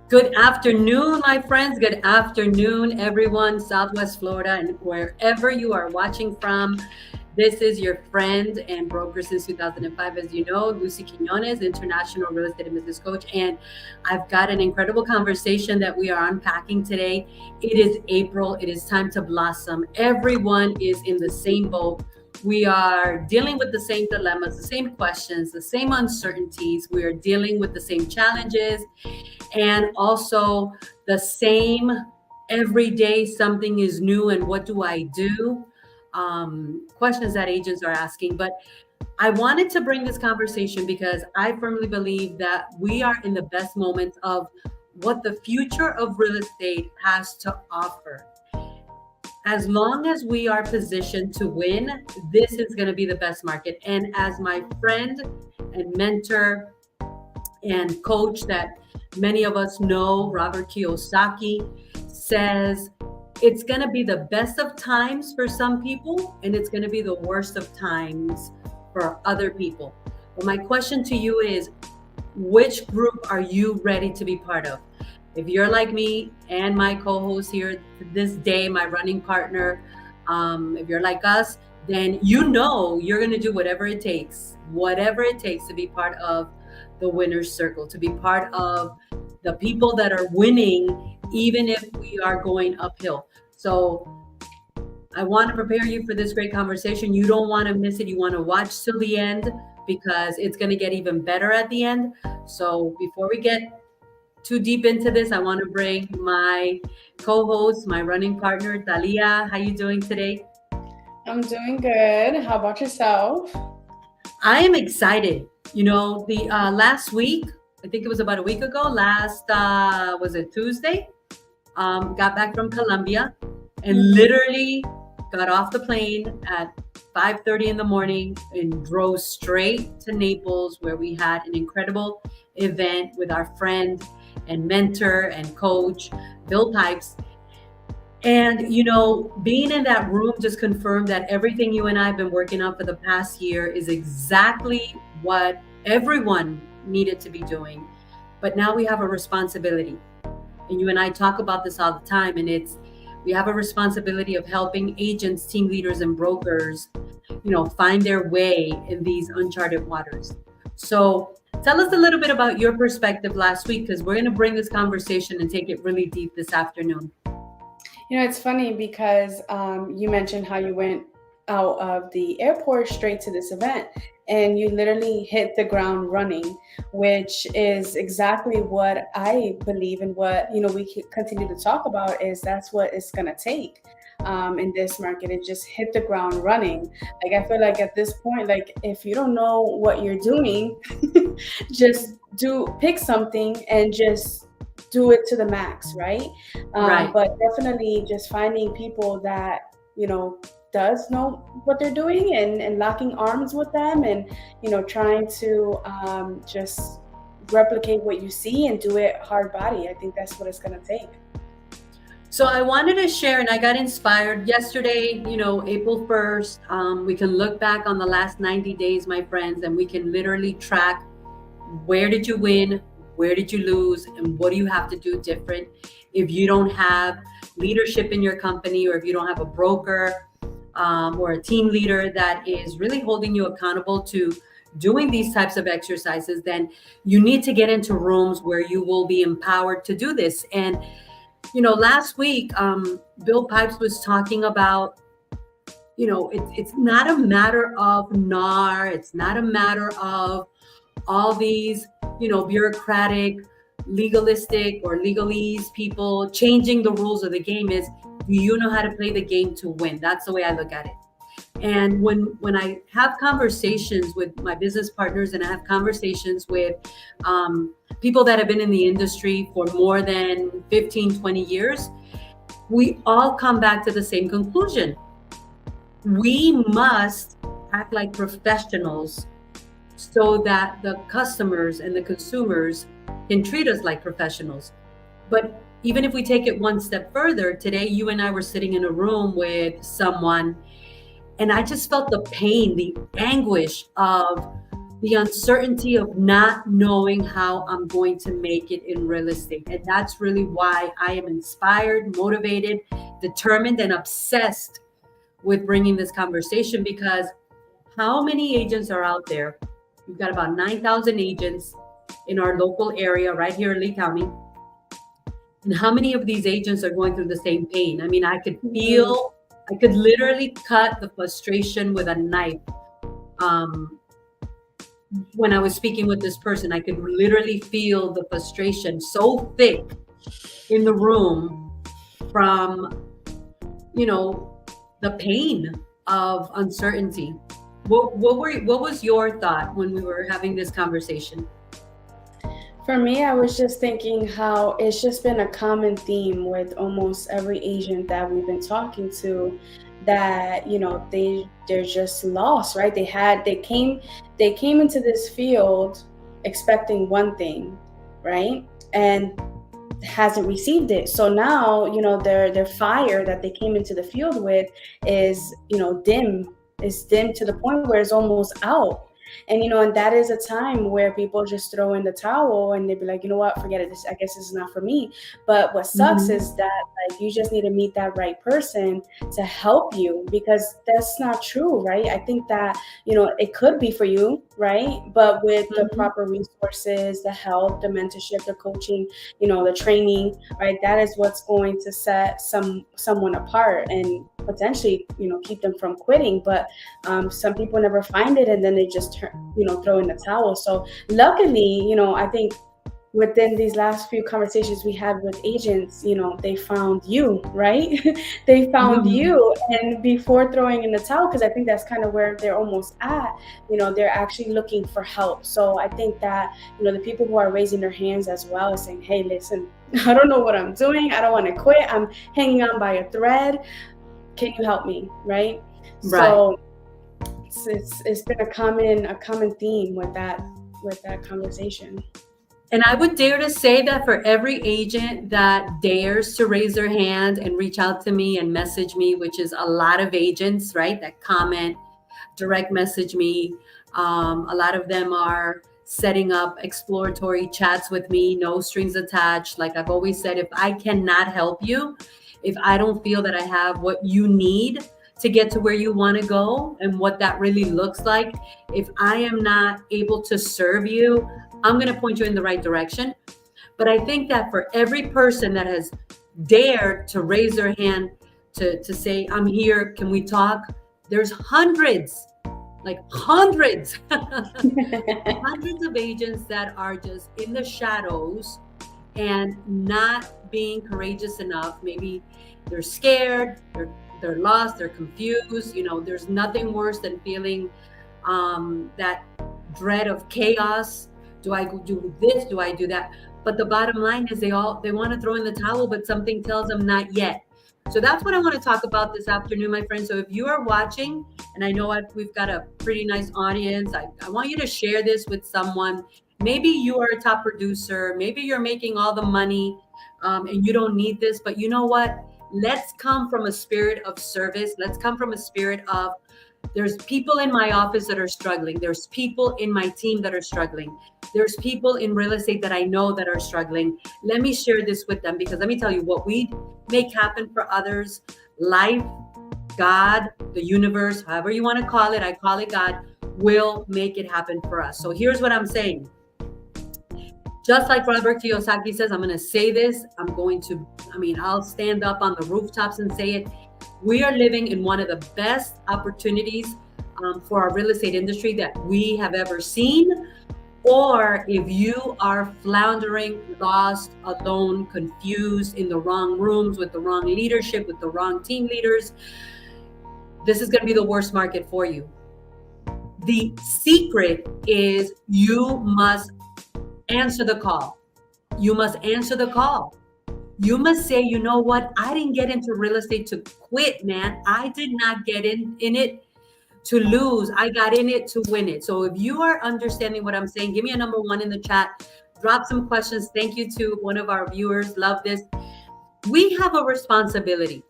Good afternoon, my friends. Good afternoon, everyone, Southwest Florida, and wherever you are watching from. This is your friend and broker since 2005, as you know, Lucy Quinones, international real estate and business coach. And I've got an incredible conversation that we are unpacking today. It is April. It is time to blossom. Everyone is in the same boat. We are dealing with the same dilemmas, the same questions, the same uncertainties. We are dealing with the same challenges and also the same every day something is new and what do I do, questions that agents are asking. But I wanted to bring this conversation because I firmly believe that we are in the best moments of what the future of real estate has to offer. As long as we are positioned to win, this is going to be the best market. And as my friend and mentor and coach that many of us know, Robert Kiyosaki, says it's going to be the best of times for some people and it's going to be the worst of times for other people. But my question to you is, which group are you ready to be part of? If you're like me and my co-host here this day, my running partner, if you're like us, then you know you're going to do whatever it takes to be part of the winner's circle, to be part of the people that are winning, even if we are going uphill. So I want to prepare you for this great conversation. You don't want to miss it. You want to watch till the end because it's going to get even better at the end. So before we get too deep into this, I want to bring my co-host, my running partner, Talia. How you doing today? I'm doing good. How about yourself? I am excited. The last week, I think it was about a week ago, last was it Tuesday? Got back from Colombia and literally got off the plane at 5:30 in the morning and drove straight to Naples, where we had an incredible event with our friend and mentor and coach, Bill Pipes. And, being in that room just confirmed that everything you and I have been working on for the past year is exactly what everyone needed to be doing. But now we have a responsibility. And you and I talk about this all the time. And we have a responsibility of helping agents, team leaders, and brokers, find their way in these uncharted waters. So tell us a little bit about your perspective last week, because we're going to bring this conversation and take it really deep this afternoon. It's funny because you mentioned how you went out of the airport straight to this event and you literally hit the ground running, which is exactly what I believe and what, we continue to talk about is that's what it's going to take. In this market and just hit the ground running. Like I feel like at this point, like if you don't know what you're doing, just pick something and just do it to the max, right? Right. But definitely just finding people that does know what they're doing and locking arms with them and trying to just replicate what you see and do it hard body. I think that's what it's going to take. So I wanted to share, and I got inspired yesterday, April 1st. We can look back on the last 90 days, my friends, and we can literally track where did you win, where did you lose, and what do you have to do different if you don't have leadership in your company, or if you don't have a broker or a team leader that is really holding you accountable to doing these types of exercises. Then you need to get into rooms where you will be empowered to do this. And last week, Bill Pipes was talking about, it's not a matter of NAR. It's not a matter of all these, bureaucratic, legalistic or legalese people changing the rules of the game. Is, do you know how to play the game to win? That's the way I look at it. And when I have conversations with my business partners and I have conversations with people that have been in the industry for more than 15, 20 years, we all come back to the same conclusion. We must act like professionals so that the customers and the consumers can treat us like professionals. But even if we take it one step further, today you and I were sitting in a room with someone, and I just felt the pain, the anguish of the uncertainty of not knowing how I'm going to make it in real estate. And that's really why I am inspired, motivated, determined, and obsessed with bringing this conversation, because how many agents are out there? We've got about 9,000 agents in our local area right here in Lee County. And how many of these agents are going through the same pain? I mean, Mhm. I could literally cut the frustration with a knife. Um, when I was speaking with this person, I could literally feel the frustration so thick in the room from, you know, the pain of uncertainty. What was your thought when we were having this conversation? For me, I was just thinking how it's just been a common theme with almost every agent that we've been talking to, that they're just lost, right? They came into this field expecting one thing, right? And hasn't received it. So now, their fire that they came into the field with is, dim to the point where it's almost out. And that is a time where people just throw in the towel and they'd be like, you know what, forget it. I guess this is not for me. But what sucks Mhm. is that, like, you just need to meet that right person to help you, because that's not true, right? I think that, it could be for you, right? But with the Mhm. proper resources, the help, the mentorship, the coaching, the training, right? That is what's going to set someone apart and potentially, keep them from quitting. But some people never find it, and then they just throw in the towel. So luckily, I think within these last few conversations we had with agents, they found you, right? They found Mhm. you, and before throwing in the towel, because I think that's kind of where they're almost at, they're actually looking for help. So I think that, the people who are raising their hands as well is saying, hey, listen, I don't know what I'm doing. I don't want to quit. I'm hanging on by a thread. Can you help me, right? Right. So it's been a common theme with that conversation. And I would dare to say that for every agent that dares to raise their hand and reach out to me and message me, which is a lot of agents, right, that comment, direct message me. A lot of them are setting up exploratory chats with me, no strings attached. Like I've always said, if I cannot help you, if I don't feel that I have what you need to get to where you want to go and what that really looks like, if I am not able to serve you, I'm going to point you in the right direction. But I think that for every person that has dared to raise their hand to say, I'm here, can we talk? There's hundreds, like hundreds, hundreds of agents that are just in the shadows and not being courageous enough. Maybe they're scared, they're lost, they're confused. There's nothing worse than feeling that dread of chaos. Do I do this? Do I do that? But the bottom line is they want to throw in the towel, but something tells them not yet. So that's what I want to talk about this afternoon, my friends. So if you are watching, and I know we've got a pretty nice audience, I want you to share this with someone. Maybe you are a top producer, maybe you're making all the money, and you don't need this, but you know what? Let's come from a spirit of service. Let's come from a spirit of, there's people in my office that are struggling. There's people in my team that are struggling. There's people in real estate that I know that are struggling. Let me share this with them, because let me tell you, what we make happen for others, life, God, the universe, however you want to call it, I call it God, will make it happen for us. So here's what I'm saying. Just like Robert Kiyosaki says, I'm going to say this. I'll stand up on the rooftops and say it. We are living in one of the best opportunities for our real estate industry that we have ever seen. Or if you are floundering, lost, alone, confused, in the wrong rooms, with the wrong leadership, with the wrong team leaders, this is going to be the worst market for you. The secret is you must answer the call. You must answer the call. You must say, you know what? I didn't get into real estate to quit, man. I did not get in it to lose. I got in it to win it. So if you are understanding what I'm saying, give me a number one in the chat. Drop some questions. Thank you to one of our viewers. Love this. We have a responsibility.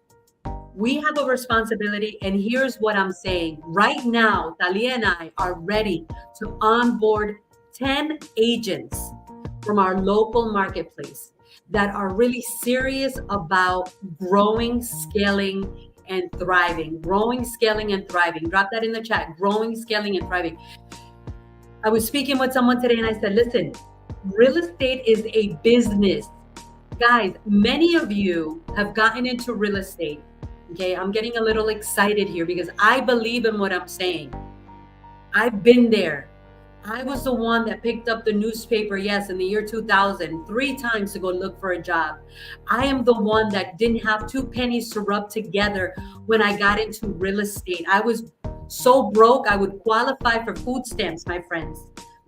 We have a responsibility, and here's what I'm saying. Right now, Talia and I are ready to onboard 10 agents from our local marketplace that are really serious about growing, scaling, and thriving. Growing, scaling, and thriving. Drop that in the chat. Growing, scaling, and thriving. I was speaking with someone today and I said, listen, real estate is a business. Guys, many of you have gotten into real estate. Okay, I'm getting a little excited here because I believe in what I'm saying. I've been there. I was the one that picked up the newspaper, yes, in the year 2000, 3 times to go look for a job. I am the one that didn't have 2 pennies to rub together when I got into real estate. I was so broke, I would qualify for food stamps, my friends.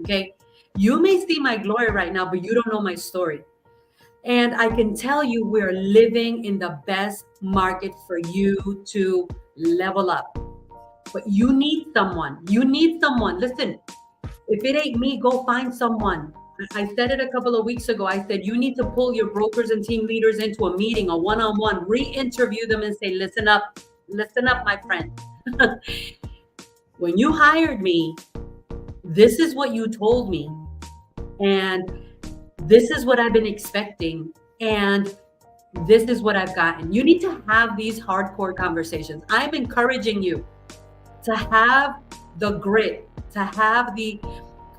Okay. You may see my glory right now, but you don't know my story. And I can tell you, we're living in the best market for you to level up. But you need someone. You need someone. Listen, if it ain't me, go find someone. I said it a couple of weeks ago. I said, you need to pull your brokers and team leaders into a meeting, a one on one, re interview them and say, listen up, my friend. When you hired me, this is what you told me. And this is what I've been expecting. And this is what I've gotten. You need to have these hardcore conversations. I'm encouraging you to have the grit, to have the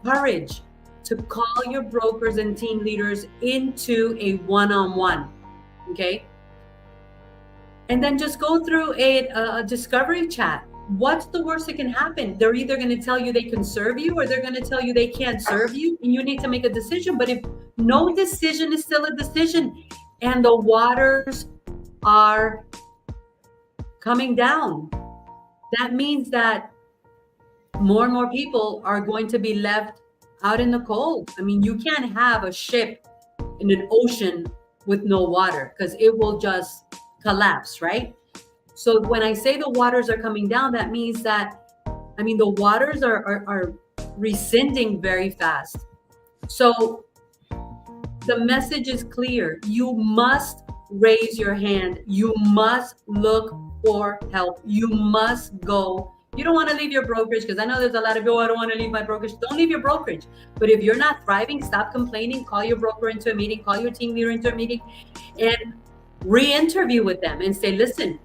courage to call your brokers and team leaders into a one-on-one, okay? And then just go through a discovery chat. What's the worst that can happen? They're either going to tell you they can serve you or they're going to tell you they can't serve you, and you need to make a decision. But if no decision is still a decision and the waters are coming down, that means that more and more people are going to be left out in the cold. I mean, you can't have a ship in an ocean with no water because it will just collapse, right? So when I say the waters are coming down, that means that, I mean, the waters are rescinding very fast. So the message is clear. You must raise your hand. You must look for help. You must go. You don't want to leave your brokerage, because I know there's a lot of people, I don't want to leave my brokerage. Don't leave your brokerage. But if you're not thriving, stop complaining. Call your broker into a meeting. Call your team leader into a meeting and re-interview with them and say, listen,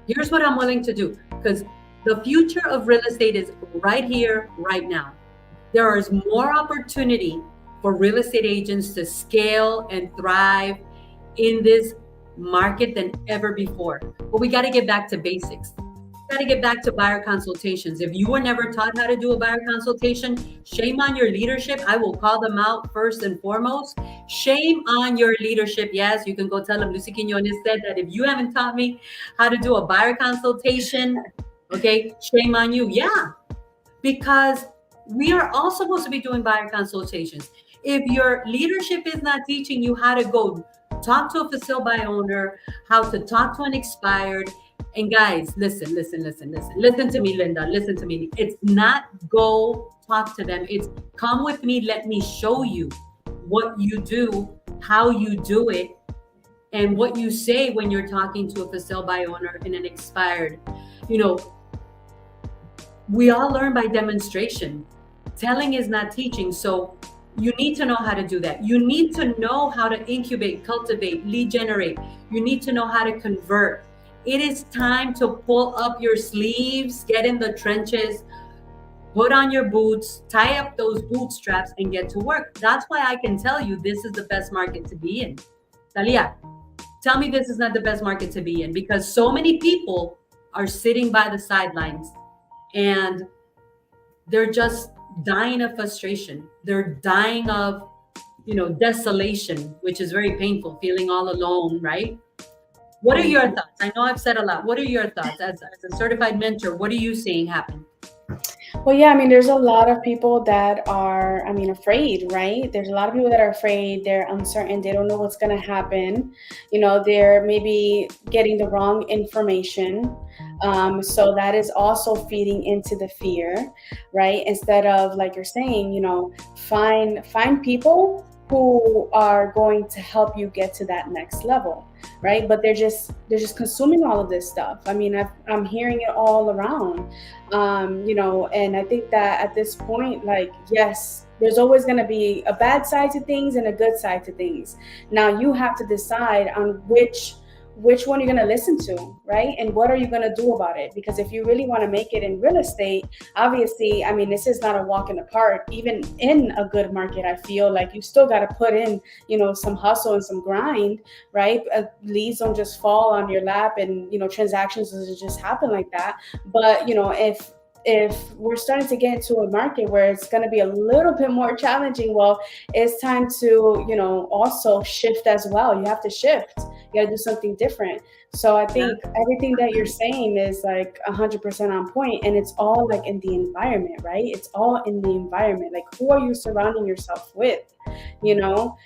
here's what I'm willing to do. Because the future of real estate is right here, right now. There is more opportunity for real estate agents to scale and thrive in this market than ever before. But we got to get back to basics. Got to get back to buyer consultations. If you were never taught how to do a buyer consultation, shame on your leadership. I will call them out first and foremost. Shame on your leadership. Yes, you can go tell them, Lucy Quinones said that if you haven't taught me how to do a buyer consultation, okay, shame on you. Yeah, because we are all supposed to be doing buyer consultations. If your leadership is not teaching you how to go talk to a for sale by owner, how to talk to an expired, and guys, listen to me, Linda, listen to me. It's not go talk to them. It's come with me. Let me show you what you do, how you do it, and what you say when you're talking to a for sale by owner and an expired. You know, we all learn by demonstration. Telling is not teaching. So you need to know how to do that. You need to know how to incubate, cultivate, lead generate. You need to know how to convert. It is time to pull up your sleeves, get in the trenches, put on your boots, tie up those bootstraps, and get to work. That's why I can tell you this is the best market to be in. Talia, tell me this is not the best market to be in, because so many people are sitting by the sidelines and they're just dying of frustration. They're dying of, desolation, which is very painful, feeling all alone, right? What are your thoughts? I know I've said a lot. What are your thoughts as a certified mentor? What are you seeing happen? Well, yeah, I mean, there's a lot of people that are, I mean, afraid, right? There's a lot of people that are afraid. They're uncertain. They don't know what's going to happen. They're maybe getting the wrong information. So that is also feeding into the fear, right? Instead of, like you're saying, find people who are going to help you get to that next level, right? But they're just consuming all of this stuff. I mean, I'm hearing it all around, and I think that at this point, like, yes, there's always going to be a bad side to things and a good side to things. Now you have to decide on which one you're going to listen to, right? And what are you going to do about it? Because if you really want to make it in real estate, obviously, I mean, this is not a walk in the park. Even in a good market, I feel like you still got to put in, some hustle and some grind, right? Leads don't just fall on your lap, and transactions doesn't just happen like that. But if we're starting to get into a market where it's going to be a little bit more challenging, well, it's time to also shift as well. You have to shift. You got to do something different. So I Yeah. think everything that you're saying is like 100% on point, and it's all like in the environment, right? It's all in the environment. Like, who are you surrounding yourself with? you know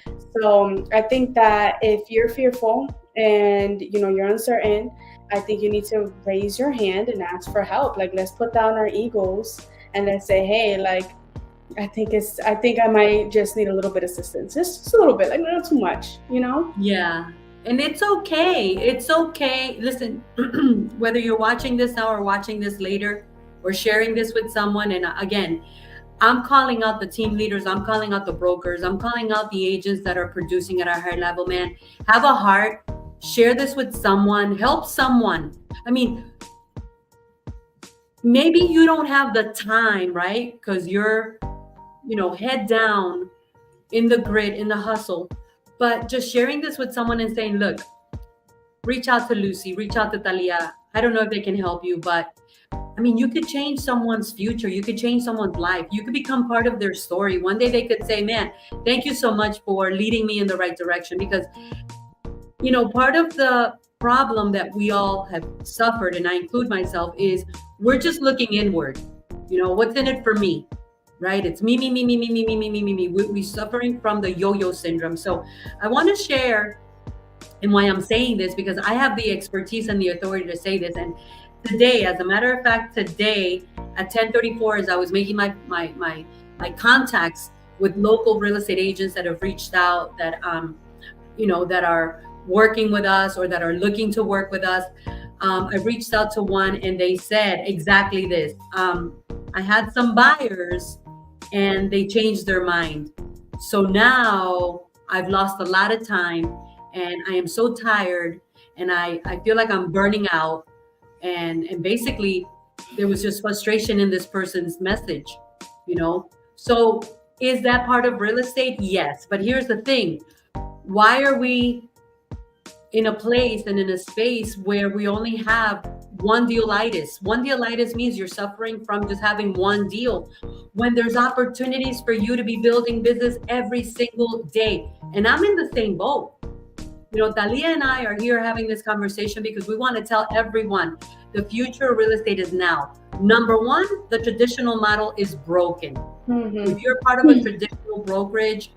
so I think that if you're fearful and you're uncertain, I think you need to raise your hand and ask for help. Like, let's put down our egos and let's say, hey, like, I think I might just need a little bit of assistance, just a little bit, like not too much. Yeah. And it's okay. It's okay. Listen, whether you're watching this now or watching this later or sharing this with someone, and again, I'm calling out the team leaders, I'm calling out the brokers, I'm calling out the agents that are producing at a higher level, man. Have a heart, share this with someone, help someone. I mean, maybe you don't have the time, right? Because you're, head down in the grid, in the hustle. But just sharing this with someone and saying, look, reach out to Lucy, reach out to Talia. I don't know if they can help you, but I mean, you could change someone's future. You could change someone's life. You could become part of their story. One day they could say, man, thank you so much for leading me in the right direction. Because, part of the problem that we all have suffered, and I include myself, is we're just looking inward. What's in it for me? Right? It's me, me, me, me, me, me, me, me, me, me, me. We're suffering from the yo-yo syndrome. So I want to share, and why I'm saying this, because I have the expertise and the authority to say this. And today, as a matter of fact, today at 10:34, as I was making my contacts with local real estate agents that have reached out, that are working with us or that are looking to work with us, I reached out to one and they said exactly this. I had some buyers and they changed their mind. So now I've lost a lot of time and I am so tired and I feel like I'm burning out. And basically there was just frustration in this person's message, So is that part of real estate? Yes. But here's the thing. Why are we in a place and in a space where we only have one dealitis? One dealitis means you're suffering from just having one deal, when there's opportunities for you to be building business every single day. And I'm in the same boat. Talia and I are here having this conversation because we want to tell everyone the future of real estate is now. Number one, the traditional model is broken. If you're part of a traditional brokerage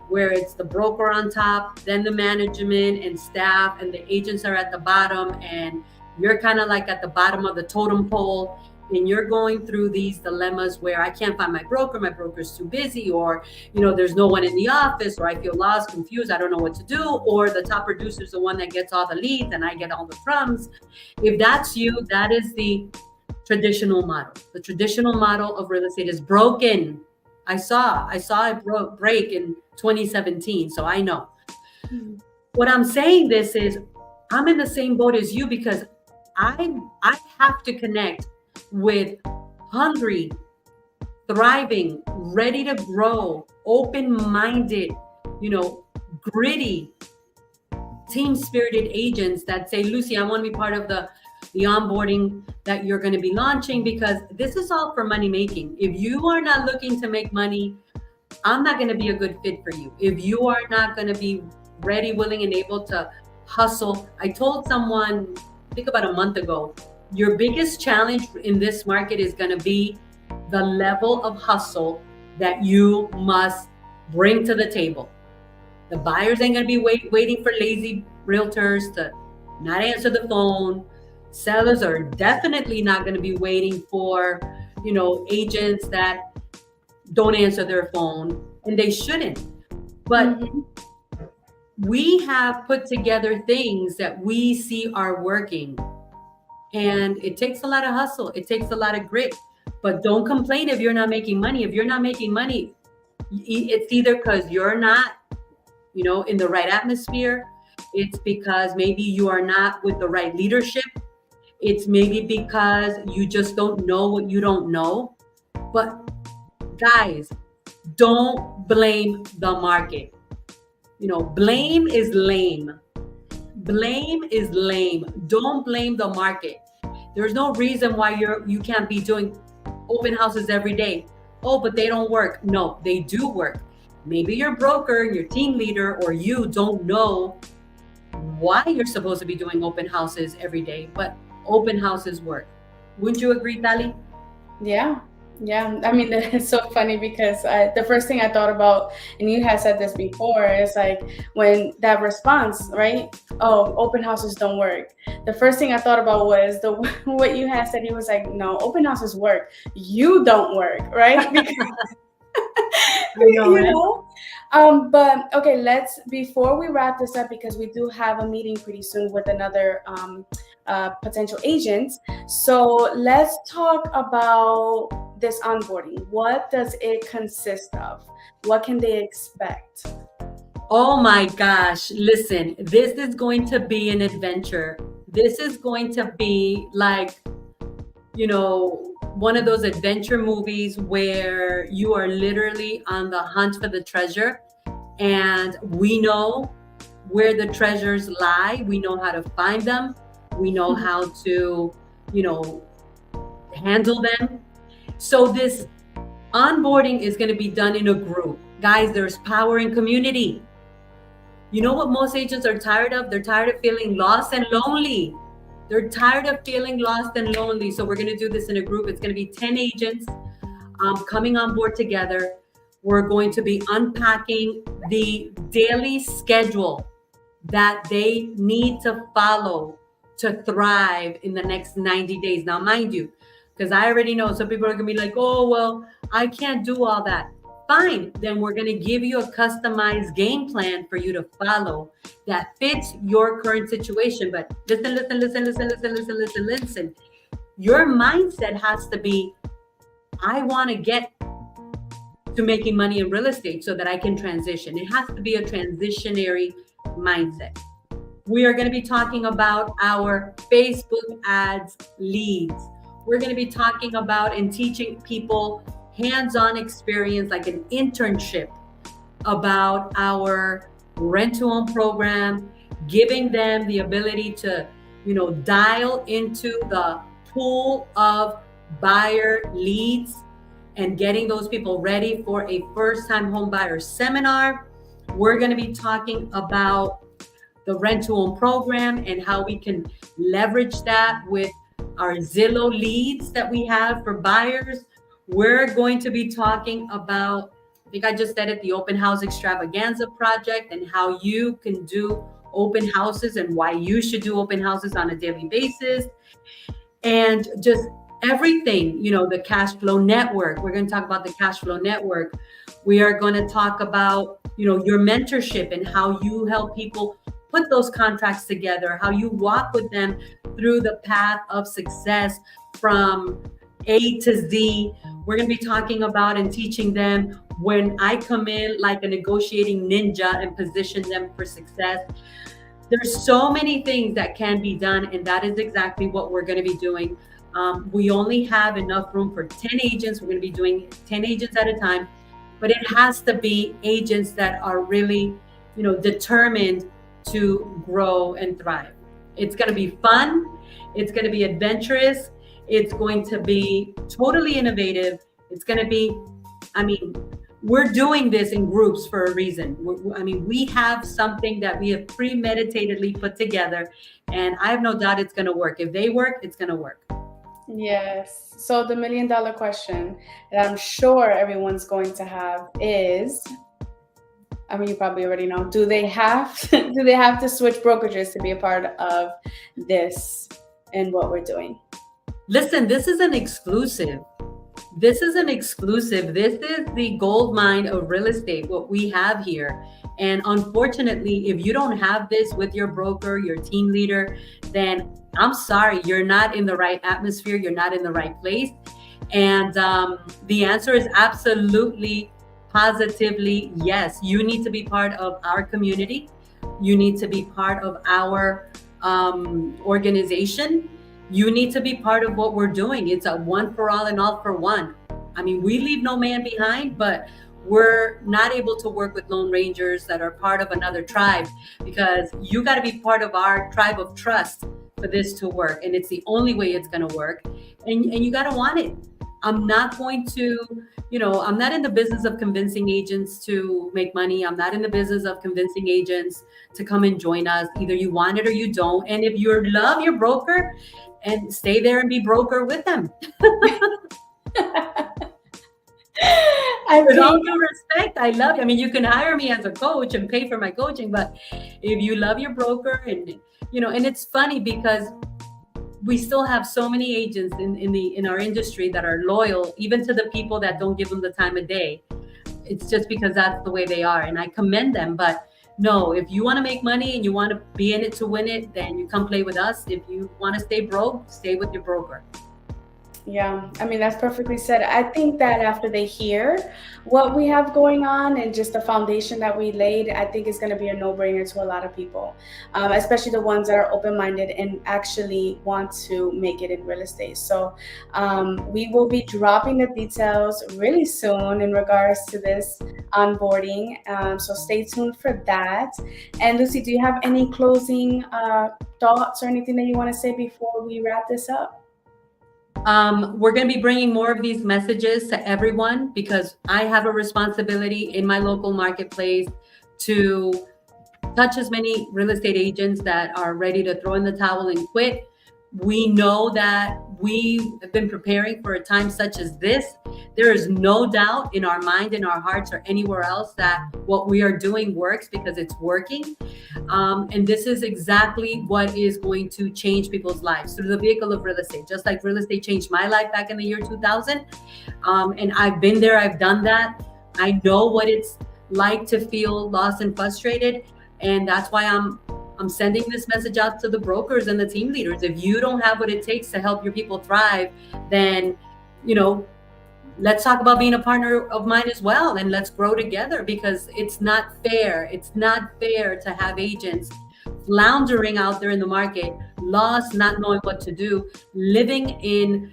where it's the broker on top, then the management and staff, and the agents are at the bottom, and you're kind of like at the bottom of the totem pole, and you're going through these dilemmas where I can't find my broker's too busy, or there's no one in the office, or I feel lost, confused, I don't know what to do, or the top producer is the one that gets all the leads and I get all the crumbs. If that's you, that is the traditional model. The traditional model of real estate is broken. I saw it break in 2017, so I know. What I'm saying this is, I'm in the same boat as you, because I have to connect with hungry, thriving, ready to grow, open-minded, gritty, team-spirited agents that say, Lucy, I want to be part of the onboarding that you're going to be launching, because this is all for money making. If you are not looking to make money, I'm not going to be a good fit for you. If you are not going to be ready, willing, and able to hustle. I told someone, I think about a month ago, your biggest challenge in this market is going to be the level of hustle that you must bring to the table. The buyers ain't going to be waiting for lazy realtors to not answer the phone. Sellers are definitely not going to be waiting for, agents that don't answer their phone, and they shouldn't. But Mhm. we have put together things that we see are working. And it takes a lot of hustle, it takes a lot of grit. But don't complain if you're not making money. If you're not making money, it's either because you're not, in the right atmosphere. It's because maybe you are not with the right leadership. It's maybe because you just don't know what you don't know. But guys, don't blame the market. Blame is lame. Blame is lame. Don't blame the market. There's no reason why you can't be doing open houses every day. Oh, but they don't work. No, they do work. Maybe your broker, your team leader, or you don't know why you're supposed to be doing open houses every day, but open houses work. Wouldn't you agree, Tali? Yeah. Yeah. I mean, it's so funny because the first thing I thought about, and you had said this before, is like when that response, right? Oh, open houses don't work. The first thing I thought about was the what you had said. He was like, no, open houses work. You don't work, right? Because I know, you right? know but okay, let's, before we wrap this up, because we do have a meeting pretty soon with another potential agent, so let's talk about this onboarding. What does it consist of? What can they expect? Oh my gosh. Listen, this is going to be an adventure. This is going to be like, one of those adventure movies where you are literally on the hunt for the treasure. And we know where the treasures lie. We know how to find them. We know how to, you know, handle them. So this onboarding is going to be done in a group. Guys, there's power in community. You know what most agents are tired of? They're tired of feeling lost and lonely. They're tired of feeling lost and lonely. So we're going to do this in a group. It's going to be 10 agents coming on board together. We're going to be unpacking the daily schedule that they need to follow to thrive in the next 90 days. Now, mind you, because I already know some people are going to be like, oh, well, I can't do all that. Fine, then we're going to give you a customized game plan for you to follow that fits your current situation. But listen, listen, listen, listen, listen, listen, listen, listen. Your mindset has to be, I want to get to making money in real estate so that I can transition. It has to be a transitionary mindset. We are going to be talking about our Facebook ads leads. We're going to be talking about and teaching people hands-on experience, like an internship, about our rent to own program, giving them the ability to, dial into the pool of buyer leads and getting those people ready for a first time home buyer seminar. We're going to be talking about the rent to own program and how we can leverage that with our Zillow leads that we have for buyers. We're going to be talking about, I think I just said it, the open house extravaganza project and how you can do open houses and why you should do open houses on a daily basis. And just everything, the cash flow network. We're going to talk about the cash flow network. We are going to talk about, your mentorship and how you help people put those contracts together, how you walk with them through the path of success from A to Z. We're going to be talking about and teaching them when I come in like a negotiating ninja and position them for success. There's so many things that can be done, and that is exactly what we're going to be doing. We only have enough room for 10 agents. We're going to be doing 10 agents at a time, but it has to be agents that are really, determined to grow and thrive. It's going to be fun. It's going to be adventurous. It's going to be totally innovative. It's going to be, I mean, we're doing this in groups for a reason. We have something that we have premeditatedly put together, and I have no doubt it's going to work. If they work, it's going to work. Yes. So the $1 million question that I'm sure everyone's going to have is, I mean, you probably already know, do they have to switch brokerages to be a part of this and what we're doing? Listen, this is an exclusive. This is an exclusive. This is the gold mine of real estate, what we have here. And unfortunately, if you don't have this with your broker, your team leader, then I'm sorry, you're not in the right atmosphere, you're not in the right place. And the answer is absolutely, positively yes. You need to be part of our community. You need to be part of our organization. You need to be part of what we're doing. It's a one for all and all for one. I mean, we leave no man behind, but we're not able to work with lone rangers that are part of another tribe, because you got to be part of our tribe of trust for this to work. And it's the only way it's going to work. And you got to want it. I'm not going to, I'm not in the business of convincing agents to make money. I'm not in the business of convincing agents to come and join us. Either you want it or you don't. And if you love your broker, and stay there and be broker with them. I With all think due respect, I love you. I mean, you can hire me as a coach and pay for my coaching, but if you love your broker, and it's funny because we still have so many agents in our industry that are loyal even to the people that don't give them the time of day. It's just because that's the way they are, and I commend them. But no, if you want to make money and you want to be in it to win it, then you come play with us. If you want to stay broke, stay with your broker. Yeah, I mean, that's perfectly said. I think that after they hear what we have going on and just the foundation that we laid, I think it's going to be a no-brainer to a lot of people, especially the ones that are open-minded and actually want to make it in real estate. So we will be dropping the details really soon in regards to this onboarding. So stay tuned for that. And Lucy, do you have any closing thoughts or anything that you want to say before we wrap this up? We're going to be bringing more of these messages to everyone, because I have a responsibility in my local marketplace to touch as many real estate agents that are ready to throw in the towel and quit. We know that we have been preparing for a time such as this. There is no doubt in our mind, in our hearts, or anywhere else that what we are doing works, because it's working. And this is exactly what is going to change people's lives through the vehicle of real estate, just like real estate changed my life back in the year 2000. And I've been there, I've done that. I know what it's like to feel lost and frustrated. And that's why I'm sending this message out to the brokers and the team leaders. If you don't have what it takes to help your people thrive, then, let's talk about being a partner of mine as well, and let's grow together, because it's not fair. It's not fair to have agents floundering out there in the market, lost, not knowing what to do, living in,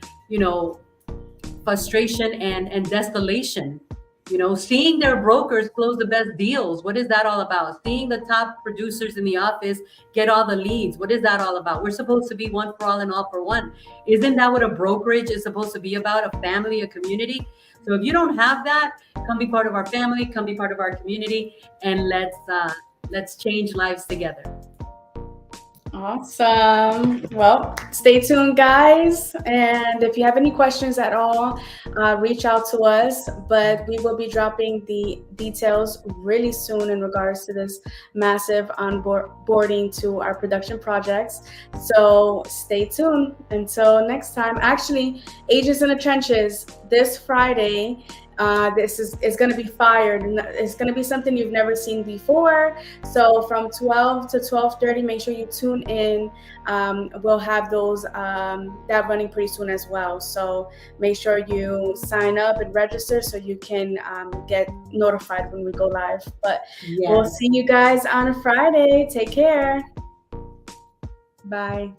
frustration and desolation. Seeing their brokers close the best deals. What is that all about? Seeing the top producers in the office get all the leads. What is that all about? We're supposed to be one for all and all for one. Isn't that what a brokerage is supposed to be about? A family, a community? So if you don't have that, come be part of our family, come be part of our community, and let's change lives together. Awesome. Well, stay tuned, guys. And if you have any questions at all, reach out to us. But we will be dropping the details really soon in regards to this massive onboarding to our production projects. So stay tuned. Until next time. Actually, Agents in the Trenches this Friday. This is going to be fired. It's going to be something you've never seen before. So from 12 to 12:30, make sure you tune in. We'll have those that running pretty soon as well. So make sure you sign up and register so you can get notified when we go live. But Yes. We'll see you guys on Friday. Take care. Bye.